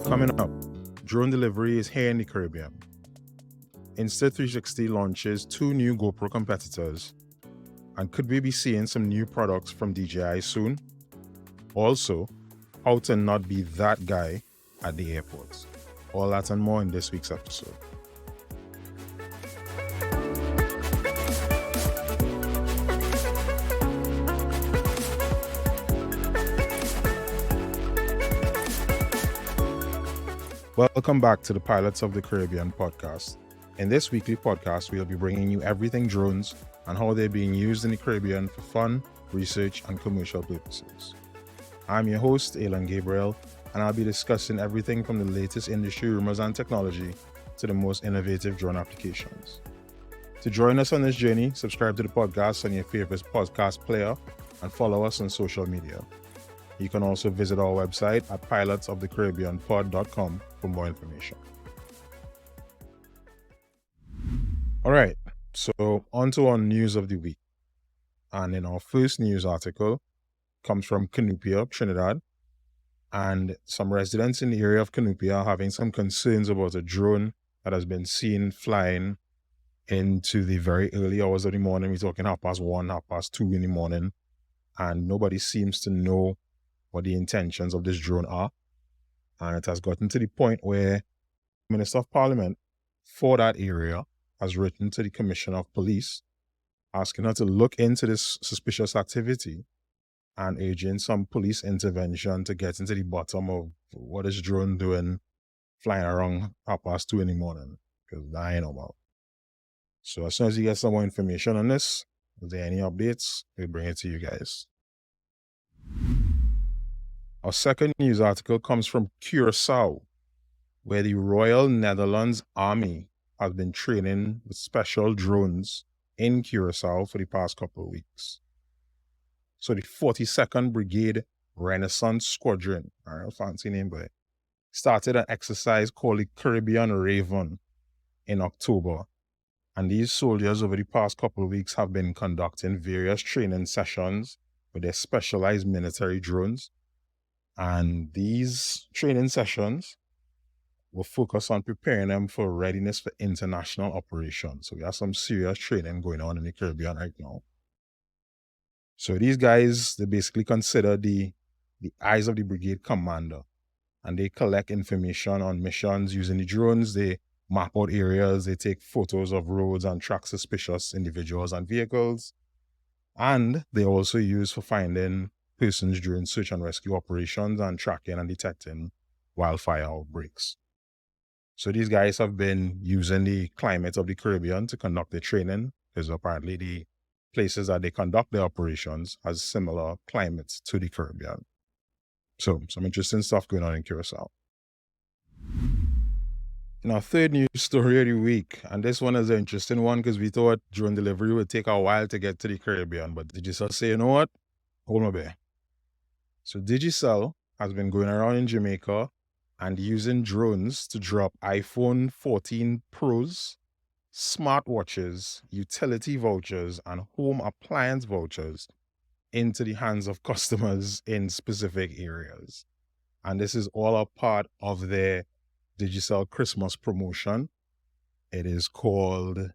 Coming up, drone delivery is here in the Caribbean. Insta360 launches 2 new GoPro competitors. And could we be seeing some new products from DJI soon? Also, how to not be that guy at the airports. All that and more in this week's episode. Welcome back to the Pilots of the Caribbean podcast. In this weekly podcast, we'll be bringing you everything drones and how they're being used in the Caribbean for fun, research, and commercial purposes. I'm your host, Alan Gabriel, and I'll be discussing everything from the latest industry rumors and technology to the most innovative drone applications. To join us on this journey, subscribe to the podcast on your favorite podcast player and follow us on social media. You can also visit our website at pilotsofthecaribbeanpod.com for more information. All right, so on to our news of the week. And in our first news article comes from Cunupia, Trinidad. And some residents in the area of Cunupia are having some concerns about a drone that has been seen flying into the very early hours of the morning. We're talking 1:30, 2:30 in the morning. And nobody seems to know what the intentions of this drone are. And it has gotten to the point where the Minister of Parliament for that area has written to the Commissioner of Police asking her to look into this suspicious activity and urging some police intervention to get into the bottom of what is drone doing flying around 2:30 in the morning, because that ain't about. So as soon as you get some more information on this, if there are any updates, we'll bring it to you guys. Our second news article comes from Curaçao, where the Royal Netherlands Army has been training with special drones in Curaçao for the past couple of weeks. So the 42nd Brigade Renaissance Squadron, a fancy name, but started an exercise called the Caribbean Raven in October. And these soldiers over the past couple of weeks have been conducting various training sessions with their specialized military drones. And these training sessions will focus on preparing them for readiness for international operations. So we have some serious training going on in the Caribbean right now. So these guys, they basically consider the eyes of the brigade commander, and they collect information on missions using the drones. They map out areas, they take photos of roads and track suspicious individuals and vehicles. And they also use for finding persons during search and rescue operations and tracking and detecting wildfire outbreaks. So these guys have been using the climate of the Caribbean to conduct their training, because apparently the places that they conduct their operations has similar climates to the Caribbean. So some interesting stuff going on in Curaçao. In our third news story of the week, and this one is an interesting one because we thought drone delivery would take a while to get to the Caribbean, but DJI say, you know what? Hold my bear. So DJI has been going around in Jamaica and using drones to drop iPhone 14 Pros, smartwatches, utility vouchers, and home appliance vouchers into the hands of customers in specific areas. And this is all a part of their DJI Christmas promotion. It is called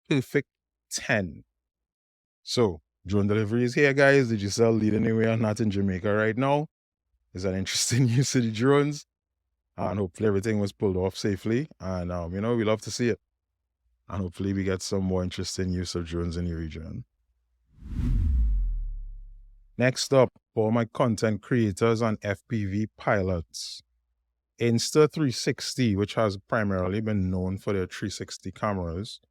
Perfect 10. So drone delivery is here, guys. DJI leading the way, not in Jamaica right now. It's an interesting use of the drones. And hopefully everything was pulled off safely. And, we love to see it. And hopefully we get some more interesting use of drones in the region. Next up, for my content creators and FPV pilots, Insta360, which has primarily been known for their 360 cameras,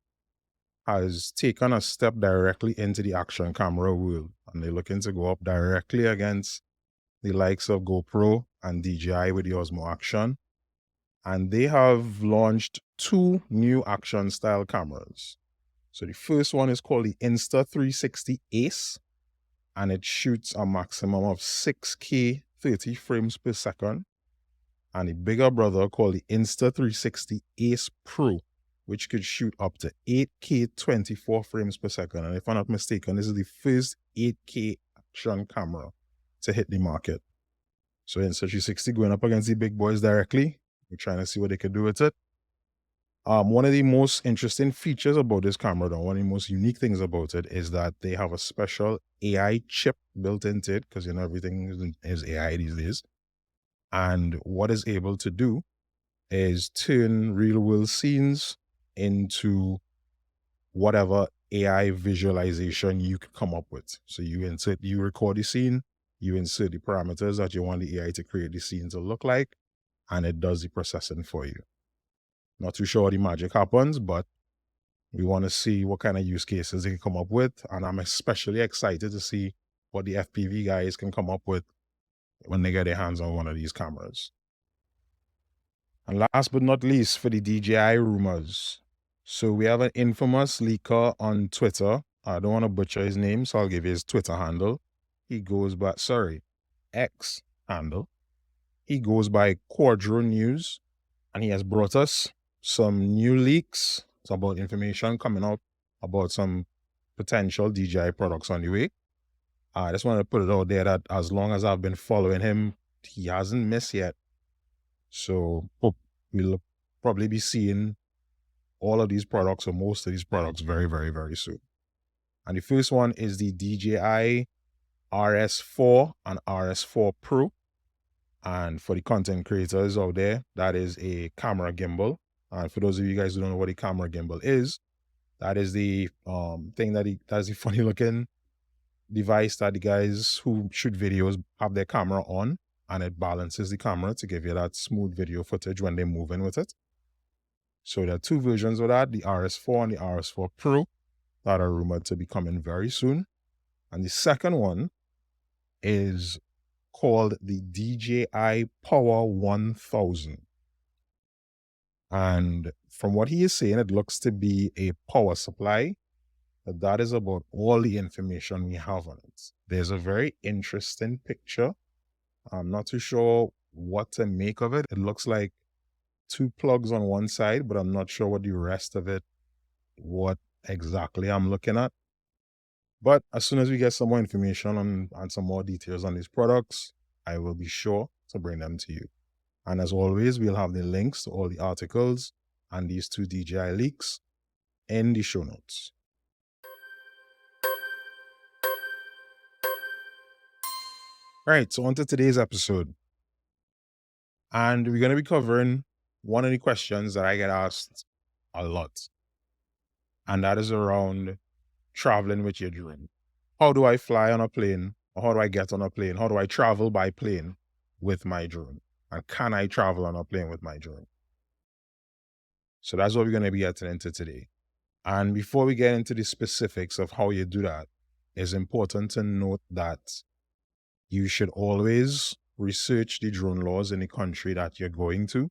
has taken a step directly into the action camera world. And they're looking to go up directly against the likes of GoPro and DJI with the Osmo Action. And they have launched 2 new action style cameras. So the first one is called the Insta360 Ace, and it shoots a maximum of 6K 30 frames per second. And the bigger brother called the Insta360 Ace Pro, which could shoot up to 8K 24 frames per second. And if I'm not mistaken, this is the first 8K action camera to hit the market. So Insta360 going up against the big boys directly. We're trying to see what they could do with it. One of the most interesting features about this camera, though, one of the most unique things about it is that they have a special AI chip built into it, because everything is AI these days. And what it's able to do is turn real world scenes into whatever AI visualization you could come up with. So you record the scene, you insert the parameters that you want the AI to create the scene to look like, and it does the processing for you. Not too sure how the magic happens, but we want to see what kind of use cases they can come up with. And I'm especially excited to see what the FPV guys can come up with when they get their hands on one of these cameras. And last but not least, for the DJI Rumours. So we have an infamous leaker on Twitter. I don't want to butcher his name, so I'll give you his Twitter handle. He goes by, X handle. He goes by Quadro News, and he has brought us some new leaks. It's about information coming out about some potential DJI products on the way. I just want to put it out there that as long as I've been following him, he hasn't missed yet. So we'll probably be seeing all of these products, or most of these products, very, very, very soon. And the first one is the DJI RS4 and RS4 Pro. And for the content creators out there, that is a camera gimbal. And for those of you guys who don't know what a camera gimbal is, that is the that's the funny looking device that the guys who shoot videos have their camera on, and it balances the camera to give you that smooth video footage when they're moving with it. So there are two versions of that, the RS4 and the RS4 Pro, that are rumored to be coming very soon. And the second one is called the DJI Power 1000. And from what he is saying, it looks to be a power supply. But that is about all the information we have on it. There's a very interesting picture. I'm not too sure what to make of it. It looks like two plugs on one side, but I'm not sure what the rest of it, what exactly I'm looking at. But as soon as we get some more information and some more details on these products, I will be sure to bring them to you. And as always, we'll have the links to all the articles and these two DJI leaks in the show notes. All right, so on to today's episode. And we're going to be covering one of the questions that I get asked a lot. And that is around traveling with your drone. How do I fly on a plane? Or how do I get on a plane? How do I travel by plane with my drone? And can I travel on a plane with my drone? So that's what we're going to be getting into today. And before we get into the specifics of how you do that, it's important to note that you should always research the drone laws in the country that you're going to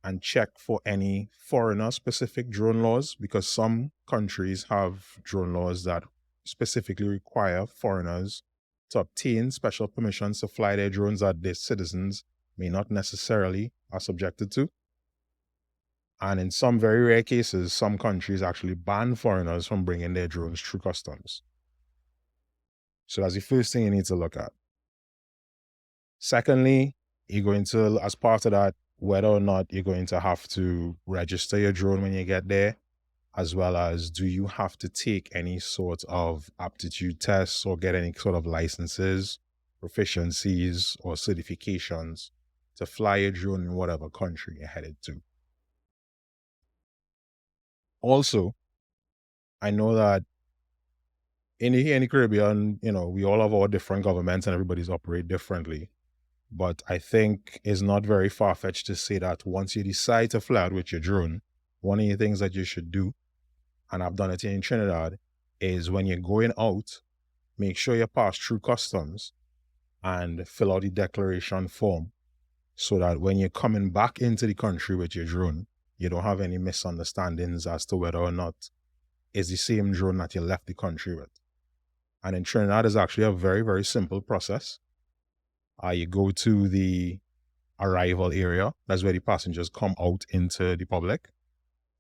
and check for any foreigner-specific drone laws, because some countries have drone laws that specifically require foreigners to obtain special permissions to fly their drones that their citizens may not necessarily are subjected to. And in some very rare cases, some countries actually ban foreigners from bringing their drones through customs. So that's the first thing you need to look at. Secondly, you're going to, as part of that, whether or not you're going to have to register your drone when you get there, as well as do you have to take any sort of aptitude tests or get any sort of licenses, proficiencies, or certifications to fly your drone in whatever country you're headed to. Also, I know that in the Caribbean, we all have our different governments and everybody's operate differently. But I think it's not very far-fetched to say that once you decide to fly out with your drone, one of the things that you should do, and I've done it in Trinidad, is when you're going out, make sure you pass through customs and fill out the declaration form so that when you're coming back into the country with your drone, you don't have any misunderstandings as to whether or not it's the same drone that you left the country with. And in Trinidad, it's actually a very, very simple process. You go to the arrival area. That's where the passengers come out into the public.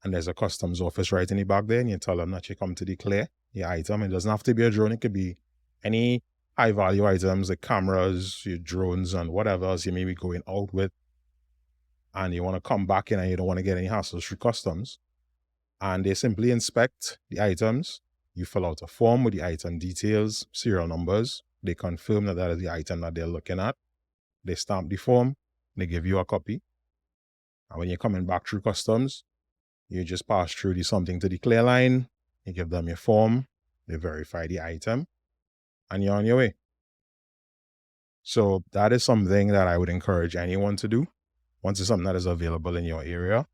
And there's a customs office right in the back there. And you tell them that you come to declare your item. It doesn't have to be a drone. It could be any high value items like cameras, your drones, and whatever else you may be going out with, and you want to come back in and you don't want to get any hassles through customs, and they simply inspect the items. You fill out a form with the item details, serial numbers. They confirm that that is the item that they're looking at. They stamp the form. They give you a copy. And when you're coming back through customs, you just pass through the something to the clear line. You give them your form. They verify the item. And you're on your way. So that is something that I would encourage anyone to do once it's something that is available in your area,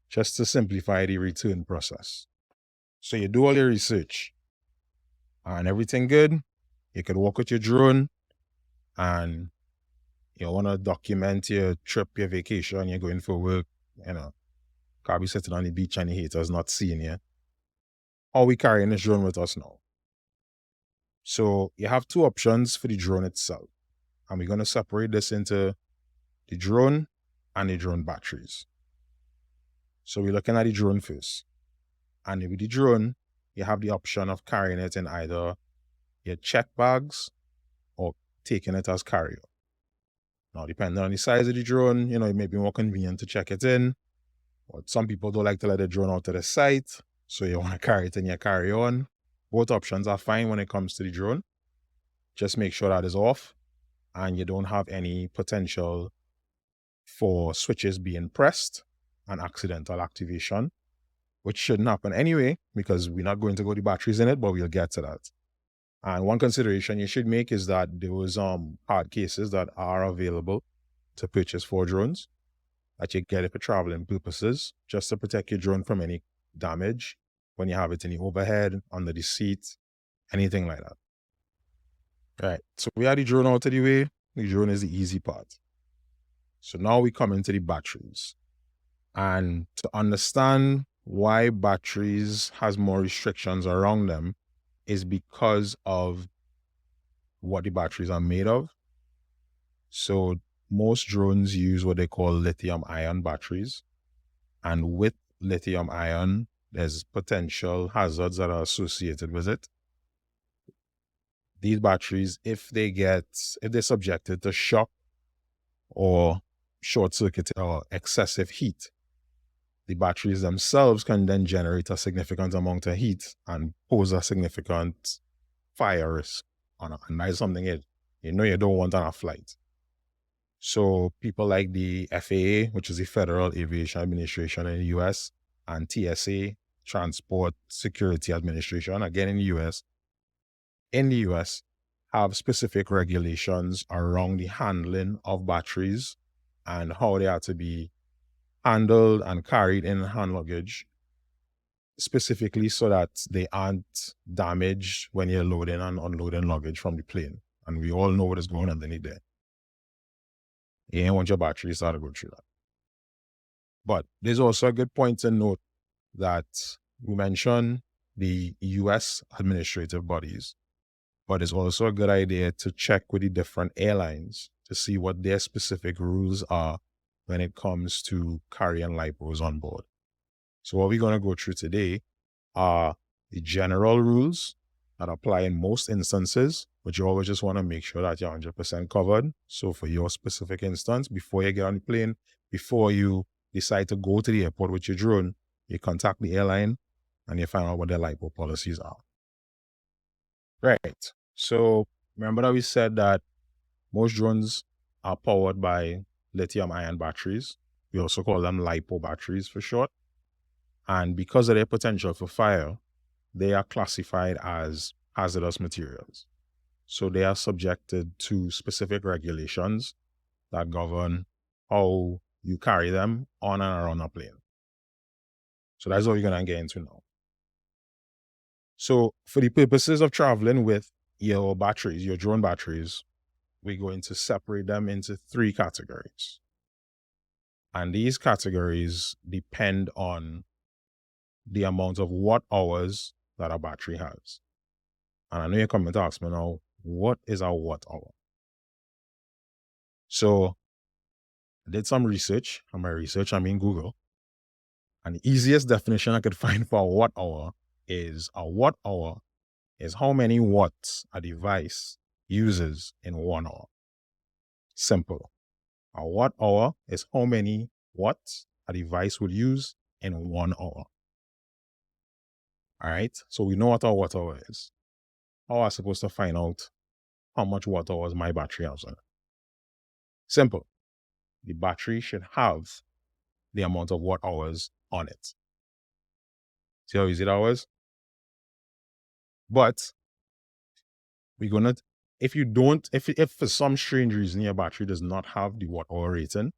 just to simplify the return process. So you do all your research and everything good. You could walk with your drone and you want to document your trip, your vacation, you're going for work, can't be sitting on the beach and the haters not seeing you. How we carrying this drone with us now? So you have two options for the drone itself. And we're going to separate this into the drone and the drone batteries. So we're looking at the drone first. And with the drone, you have the option of carrying it in either your check bags or taking it as carry-on. Now, depending on the size of the drone, it may be more convenient to check it in. But some people don't like to let the drone out of the sight, so you want to carry it in your carry-on. Both options are fine when it comes to the drone. Just make sure that is off and you don't have any potential for switches being pressed and accidental activation, which shouldn't happen anyway, because we're not going to go the batteries in it, but we'll get to that. And one consideration you should make is that those hard cases that are available to purchase for drones, that you get it for traveling purposes, just to protect your drone from any damage when you have it in the overhead, under the seat, anything like that. Right, so we have the drone out of the way. The drone is the easy part. So now we come into the batteries. And to understand why batteries has more restrictions around them is because of what the batteries are made of. So most drones use what they call lithium-ion batteries. And with lithium-ion, there's potential hazards that are associated with it. These batteries, if they're subjected to shock or short circuit or excessive heat, the batteries themselves can then generate a significant amount of heat and pose a significant fire risk on it. And that is something you don't want on a flight. So people like the FAA, which is the Federal Aviation Administration in the US, and TSA, Transport Security Administration, again in the US, have specific regulations around the handling of batteries and how they are to be handled and carried in hand luggage, specifically so that they aren't damaged when you're loading and unloading luggage from the plane. And we all know what is going on underneath there. You don't want your batteries to go through that. But there's also a good point to note that we mentioned the US administrative bodies, but it's also a good idea to check with the different airlines to see what their specific rules are when it comes to carrying lipos on board. So what we're going to go through today are the general rules that apply in most instances, but you always just want to make sure that you're 100% covered. So for your specific instance, before you get on the plane, before you decide to go to the airport with your drone, you contact the airline and you find out what their lipo policies are. Right. So remember that we said that most drones are powered by lithium-ion batteries. We also call them lipo batteries for short. And because of their potential for fire, they are classified as hazardous materials. So they are subjected to specific regulations that govern how you carry them on and around a plane. So that's what we're going to get into now. So for the purposes of traveling with your batteries, your drone batteries, we're going to separate them into 3 categories. And these categories depend on the amount of watt hours that a battery has. And I know you're coming to ask me now, what is a watt hour? So I did some research, and by research I mean Google. And the easiest definition I could find for a watt hour is how many watts a device uses in 1 hour. Simple. A watt hour is how many watts a device will use in 1 hour. All right, so we know what a watt hour is. How am I supposed to find out how much watt hours my battery has on it? Simple. The battery should have the amount of watt hours on it. See how easy that was? But we're gonna, if for some strange reason your battery does not have the watt hour rating,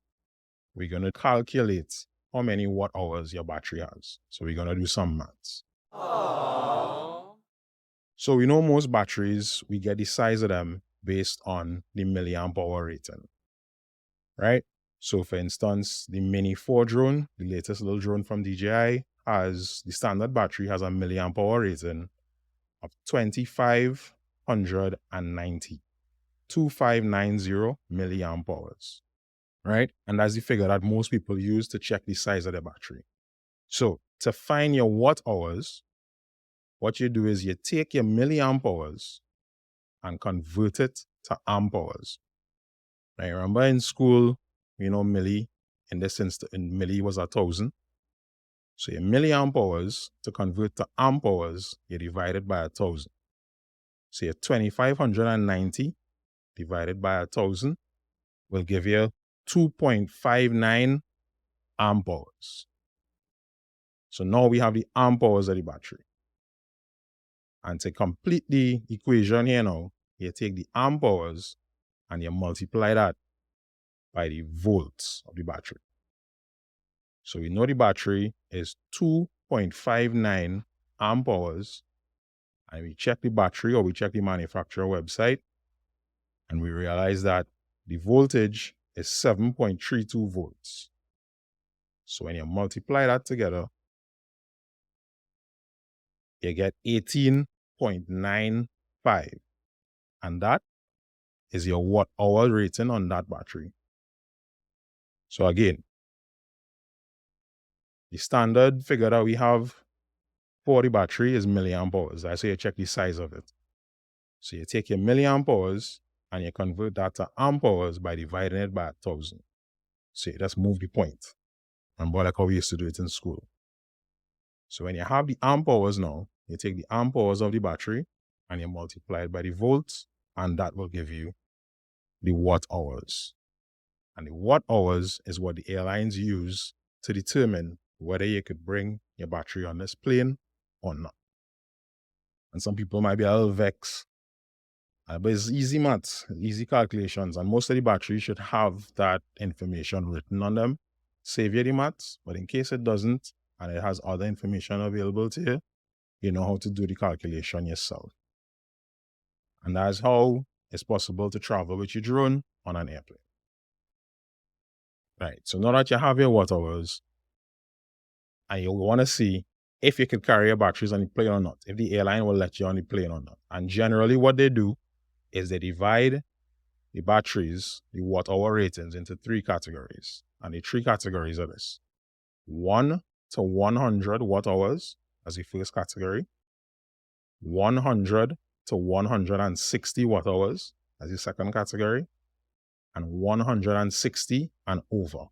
we're gonna calculate how many watt hours your battery has. So we're gonna do some maths. Aww. So we know most batteries, we get the size of them based on the milliamp hour rating, right? So for instance, the Mini 4 drone, the latest little drone from DJI, the standard battery has a milliamp hour rating of 2590 milliamp hours, right? And that's the figure that most people use to check the size of the battery. So to find your watt hours, what you do is you take your milliamp hours and convert it to amp hours. Now, remember in school, milli, in this instance, milli was 1,000. So your milliamp hours, to convert to amp hours, you divide it by 1,000. So your 2590 divided by 1,000 will give you 2.59 amp hours. So now we have the amp hours of the battery. And to complete the equation here now, you take the amp hours and you multiply that by the volts of the battery. So we know the battery is 2.59 amp hours, and we check the battery, or we check the manufacturer website, and we realize that the voltage is 7.32 volts. So when you multiply that together, you get 18.95. And that is your watt hour rating on that battery. So again, the standard figure that we have for the battery is milliamp hours. I say you check the size of it. So you take your milliamp hours and you convert that to amp hours by dividing it by 1,000. So you just move the point. Remember, like how we used to do it in school. So when you have the amp hours now, you take the amp hours of the battery and you multiply it by the volts, and that will give you the watt hours. And the watt hours is what the airlines use to determine whether you could bring your battery on this plane or not. And some people might be a little vexed, but it's easy maths, easy calculations, and most of the batteries should have that information written on them. Save you the maths, but in case it doesn't, and it has other information available to you, you know how to do the calculation yourself. And that's how it's possible to travel with your drone on an airplane. Right, so now that you have your watt hours, and you want to see if you could carry your batteries on the plane or not, if the airline will let you on the plane or not. And generally what they do is they divide the batteries, the watt hour ratings, into 3 categories. And the 3 categories are this: 1 to 100 watt hours as the first category, 100 to 160 watt hours as the second category, and 160 and over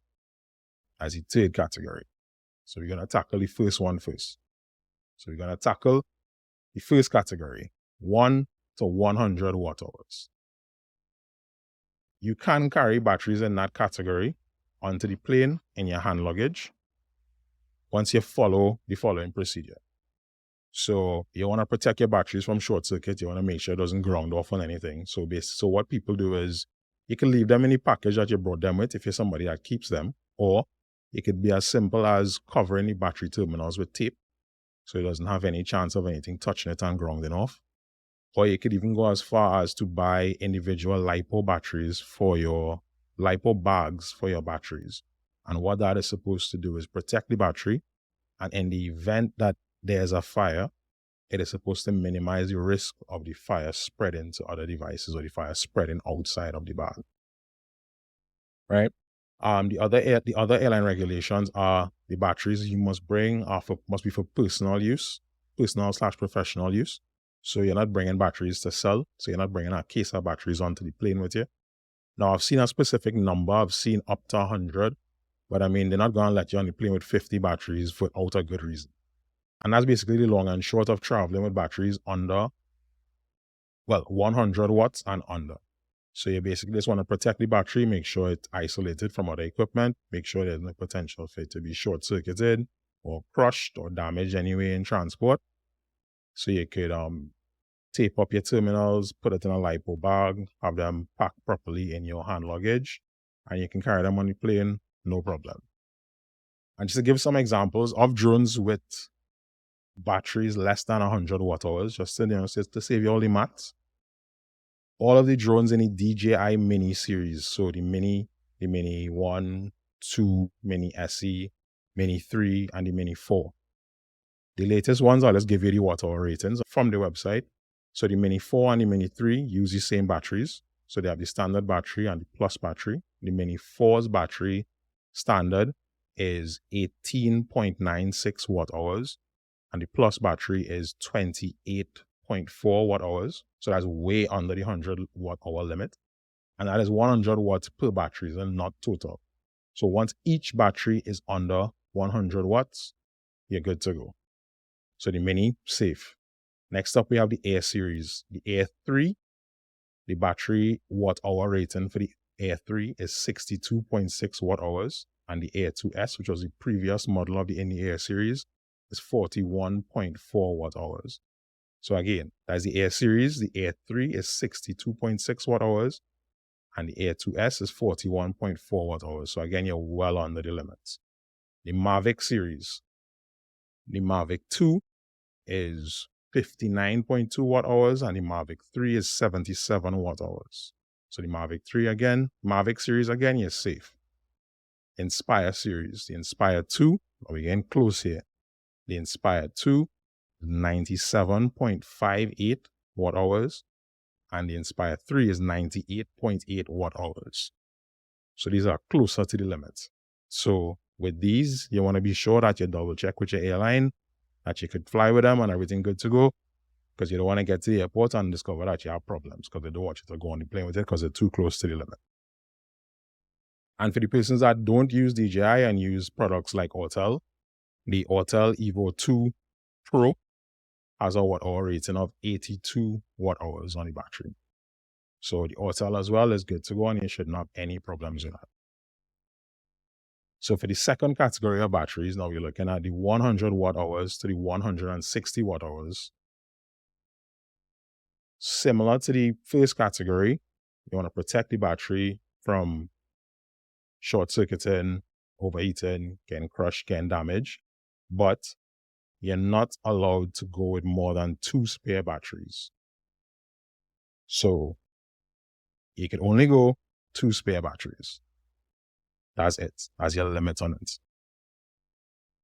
as the third category. So we're going to tackle the first one first. So we're going to tackle the first category, 1 to 100 watt hours. You can carry batteries in that category onto the plane in your hand luggage once you follow the following procedure. So you want to protect your batteries from short circuit. You want to make sure it doesn't ground off on anything. So what people do is you can leave them in the package that you brought them with if you're somebody that keeps them, or it could be as simple as covering the battery terminals with tape so it doesn't have any chance of anything touching it and grounding off. Or you could even go as far as to buy individual lipo batteries for your lipo bags for your batteries. And what that is supposed to do is protect the battery, and in the event that there's a fire, it is supposed to minimize the risk of the fire spreading to other devices or the fire spreading outside of the bag. Right? The other airline regulations are the batteries you must bring must be for personal use, personal/professional use. So you're not bringing batteries to sell. So you're not bringing a case of batteries onto the plane with you. Now, I've seen a specific number. I've seen up to 100. But I mean, they're not going to let you on the plane with 50 batteries without a good reason. And that's basically the long and short of traveling with batteries under, well, 100 watts and under. So you basically just want to protect the battery, make sure it's isolated from other equipment, make sure there's no potential for it to be short-circuited or crushed or damaged anyway in transport. So you could tape up your terminals, put it in a lipo bag, have them packed properly in your hand luggage, and you can carry them on the plane, no problem. And just to give some examples of drones with batteries less than 100 watt hours, just to save you all the maths. All of the drones in the DJI Mini series, so the Mini 1, 2, Mini SE, Mini 3, and the Mini 4. The latest ones, I'll just give you the watt hour ratings from the website. So the Mini 4 and the Mini 3 use the same batteries. So they have the standard battery and the plus battery. The Mini 4's battery standard is 18.96 watt hours. And the plus battery is 28.4 watt hours. So that's way under the 100 watt hour limit. And that is 100 watts per battery and not total. So once each battery is under 100 watts, you're good to go. So the Mini, safe. Next up, we have the Air series. The Air 3, the battery watt hour rating for the Air 3 is 62.6 watt hours. And the Air 2S, which was the previous model of the Air series, is 41.4 watt hours. So again, that's the Air series. The Air 3 is 62.6 watt hours. And the Air 2S is 41.4 watt hours. So again, you're well under the limits. The Mavic series. The Mavic 2 is 59.2 watt hours and the Mavic 3 is 77 watt hours. So the Mavic 3 again, Mavic series again, you're safe. Inspire series. The Inspire 2, we're getting close here. The Inspire 2 is 97.58 watt hours and the Inspire 3 is 98.8 watt hours. So these are closer to the limits. So with these, you want to be sure that you double check with your airline that you could fly with them and everything good to go, because you don't want to get to the airport and discover that you have problems because they don't want you to go on the plane with it because they're too close to the limit. And for the persons that don't use DJI and use products like Autel, the Autel Evo 2 Pro has a watt hour rating of 82 watt hours on the battery. So the Autel as well is good to go and you shouldn't have any problems with that. So for the second category of batteries, now we're looking at the 100 watt hours to the 160 watt hours. Similar to the first category, you want to protect the battery from short-circuiting, overheating, getting crushed, getting damaged, but you're not allowed to go with more than 2 spare batteries. So you can only go 2 spare batteries. That's it. That's your limit on it.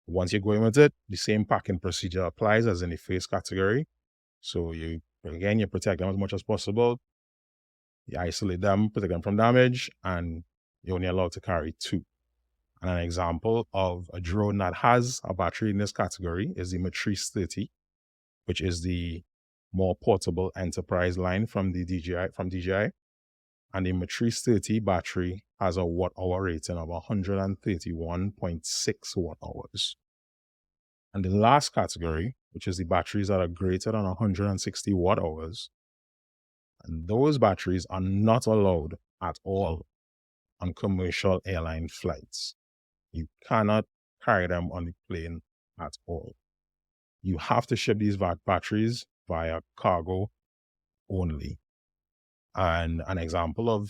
Once you're going with it, the same packing procedure applies as in the first category. So you protect them as much as possible. You isolate them, protect them from damage, and you're only allowed to carry 2. And an example of a drone that has a battery in this category is the Matrice 30, which is the more portable enterprise line from DJI. And the Matrice 30 battery has a watt hour rating of 131.6 watt hours. And the last category, which is the batteries that are greater than 160 watt hours, and those batteries are not allowed at all on commercial airline flights. You cannot carry them on the plane at all. You have to ship these batteries via cargo only. And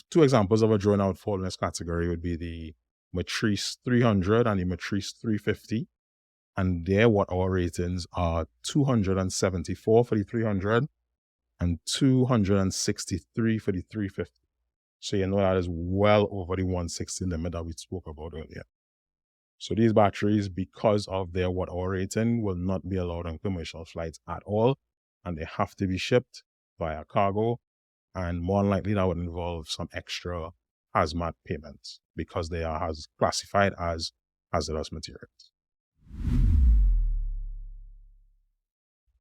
two examples of a drone I would fall in this category would be the Matrice 300 and the Matrice 350. And their watt hour ratings are 274 for the 300 and 263 for the 350. So you know that is well over the 160 limit that we spoke about earlier. So these batteries, because of their watt hour rating, will not be allowed on commercial flights at all. And they have to be shipped via cargo. And more than likely that would involve some extra hazmat payments because they are classified as hazardous materials.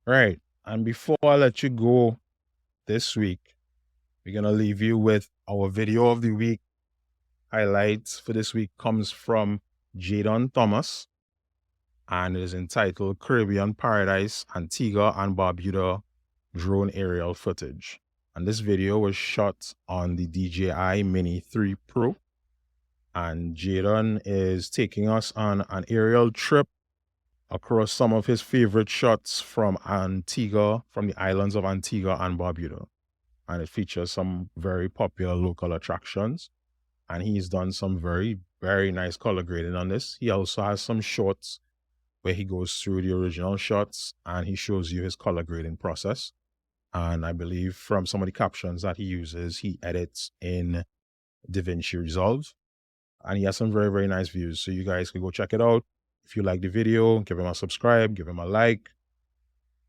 Right. And before I let you go this week, we're going to leave you with our video of the week. Highlights for this week comes from Jadon Thomas, and it is entitled Caribbean Paradise, Antigua and Barbuda Drone Aerial Footage. And this video was shot on the DJI Mini 3 Pro. And Jadon is taking us on an aerial trip across some of his favorite shots from Antigua, from the islands of Antigua and Barbuda. And it features some very popular local attractions. And he's done some very, very nice color grading on this. He also has some shorts where he goes through the original shots and he shows you his color grading process. And I believe from some of the captions that he uses, he edits in DaVinci Resolve. And he has some very, very nice views. So you guys can go check it out. If you like the video, give him a subscribe, give him a like.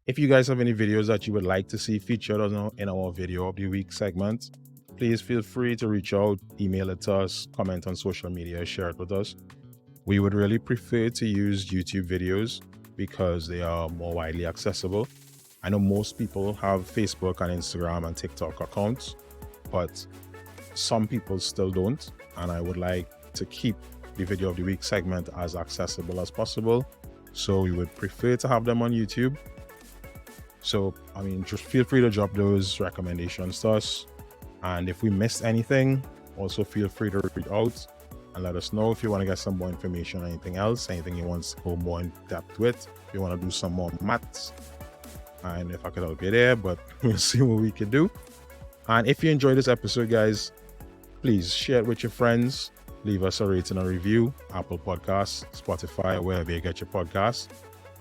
If you guys have any videos that you would like to see featured in our video of the week segment, please feel free to reach out, email it to us, comment on social media, share it with us. We would really prefer to use YouTube videos because they are more widely accessible. I know most people have Facebook and Instagram and TikTok accounts, but some people still don't. And I would like to keep the video of the week segment as accessible as possible. So we would prefer to have them on YouTube. So, I mean, just feel free to drop those recommendations to us. And if we missed anything, also feel free to reach out and let us know if you want to get some more information or anything else, anything you want to go more in depth with, if you want to do some more maths. And if I could help you there, but we'll see what we can do. And if you enjoyed this episode, guys, please share it with your friends. Leave us a rating and review, Apple Podcasts, Spotify, wherever you get your podcasts.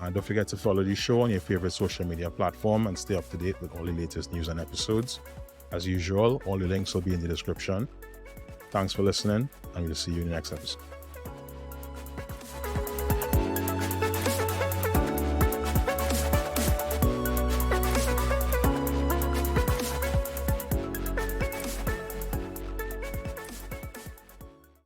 And don't forget to follow the show on your favorite social media platform and stay up to date with all the latest news and episodes. As usual, all the links will be in the description. Thanks for listening, and we'll see you in the next episode.